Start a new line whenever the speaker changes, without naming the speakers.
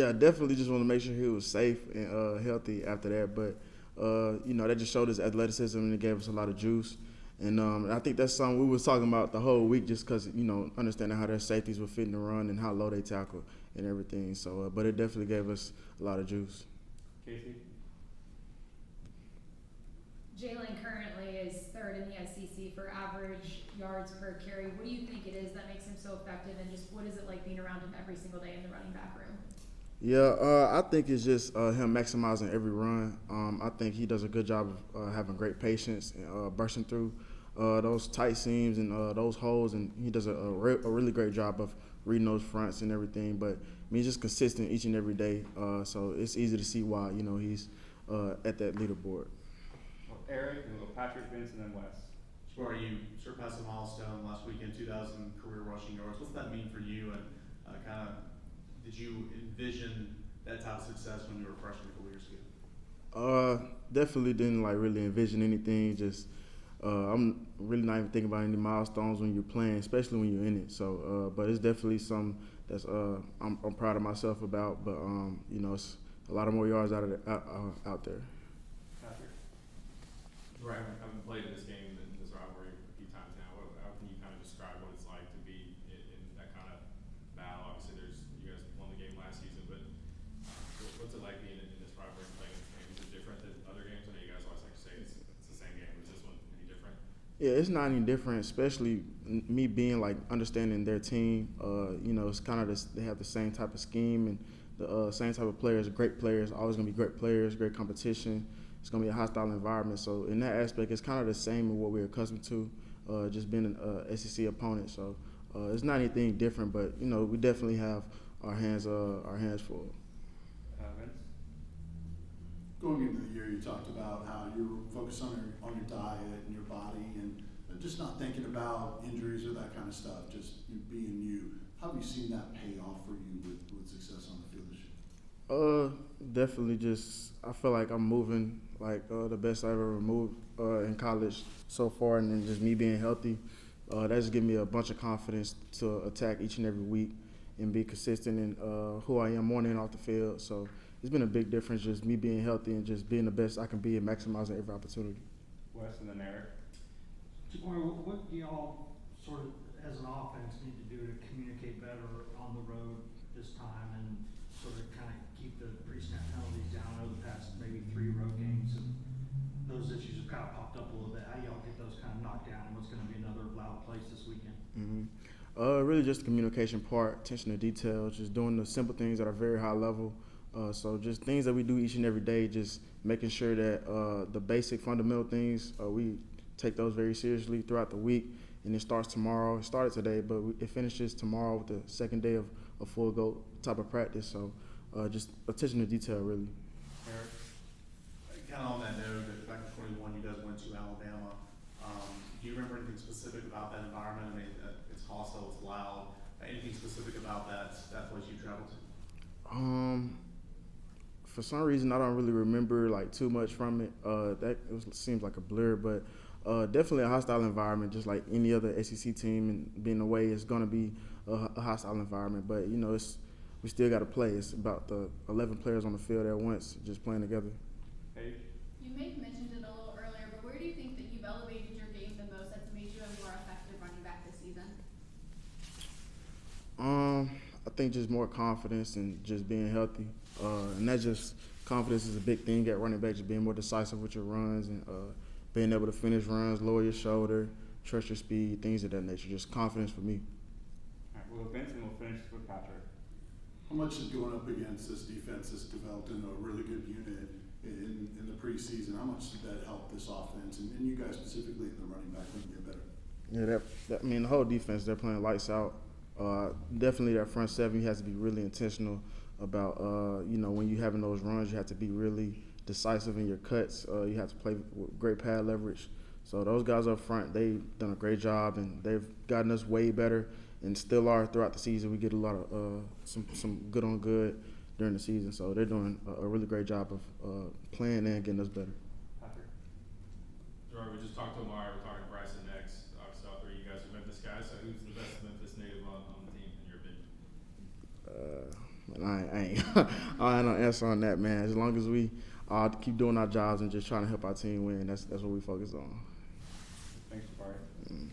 I definitely just want to make sure he was safe and healthy after that. But that just showed his athleticism and it gave us a lot of juice. And I think that's something we was talking about the whole week, just because understanding how their safeties were fitting the run and how low they tackle and everything. So, but it definitely gave us a lot of juice.
Casey?
Jalen currently is third in the SEC for average yards per carry. What do you think it is that makes him so effective, and just what is it like being around him every single day in the running back room?
Yeah, I think it's just him maximizing every run. I think he does a good job of having great patience and bursting through those tight seams and those holes, and he does a really great job of reading those fronts and everything. But he's just consistent each and every day, so it's easy to see why he's at that leaderboard.
Well, Eric, and we'll go Patrick, Vince, and then Wes.
Jabari, you surpassed a milestone last weekend, 2,000 career rushing yards. What's that mean for you, and did you envision that type of success when you were a freshman a couple years ago?
Definitely didn't really envision anything. Just I'm really not even thinking about any milestones when you're playing, especially when you're in it. So, but it's definitely something that's I'm proud of myself about. But it's a lot of more yards out there.
Patrick?
Right, I haven't played in this game, in this rivalry a few times now. How can you kind of describe what it's like to be in that kind of battle? Obviously, you guys won the game last season, but what's it like being in this rivalry and playing this game? Is it different than other games? I know you guys always like to say it's the same game. Is this one any different?
Yeah, it's not any different, especially me being understanding their team. It's kind of they have the same type of scheme and the same type of players, great players, always going to be great players, great competition. It's going to be a hostile environment. So in that aspect, it's kind of the same as what we're accustomed to, just being an SEC opponent. So it's not anything different, but, we definitely have our hands full.
Vince?
Going into the year, you talked about how you're focused on your diet and your body and just not thinking about injuries or that kind of stuff, just being you. How have you seen that pay off for you with success on the field this year?
Definitely I feel like I'm moving the best I've ever moved in college so far, and then just me being healthy, that just gives me a bunch of confidence to attack each and every week and be consistent in who I am on and off the field. So it's been a big difference, just me being healthy and just being the best I can be and maximizing every opportunity.
Wes, and then Eric.
Jabari, what do y'all sort of, as an offense, need to do to communicate better on the road this time and sort of kind of keep the pre-snap penalties down over the past maybe 3 road games, and those issues have kind of popped up a little bit? How do y'all get those kind of knocked down, and what's going to be another loud place this weekend?
Mm-hmm. Really just the communication part, attention to detail, just doing the simple things that are very high level. So just things that we do each and every day, just making sure that the basic fundamental things, we take those very seriously throughout the week. And it starts tomorrow. It started today, but it finishes tomorrow with the second day of a full go type of practice. So just attention to detail, really.
Eric? Kind of on that note, back in 21, you guys went to Alabama. Do you remember anything specific about that environment? I mean, it's hostile, it's loud. Anything specific about that place you traveled to?
For some reason, I don't really remember too much from it. Seems like a blur, but definitely a hostile environment, just like any other SEC team. And being away, it's going to be a hostile environment. But we still got to play. It's about the 11 players on the field at once, just playing together.
Paige?
You may have mentioned it a little earlier, but where do you think that you've elevated your game the most that's made you a more effective running back this season?
I think just more confidence and just being healthy. And that just confidence is a big thing at running back, just being more decisive with your runs and being able to finish runs, lower your shoulder, trust your speed, things of that nature. Just confidence for me.
All right, we'll go Vince, and we'll finish with Patrick.
How much is going up against this defense that's developed into a really good unit in the preseason? How much did that help this offense and you guys specifically in the running back room get better?
Yeah, the whole defense, they're playing lights out. Definitely that front seven, you have to be really intentional about, when you're having those runs, you have to be really decisive in your cuts. You have to play with great pad leverage. So those guys up front, they've done a great job, and they've gotten us way better and still are throughout the season. We get a lot of some good on good during the season. So they're doing a really great job of playing and getting us better.
Patrick?
Jabari, we just talked to Omar, we're talking to Bryson next. Obviously, all 3 of you guys are Memphis guys, so who's the best Memphis native on the team, in your opinion?
I ain't I ain't no answer on that, man. As long as we keep doing our jobs and just trying to help our team win, that's what we focus on.
Thanks, Jabari.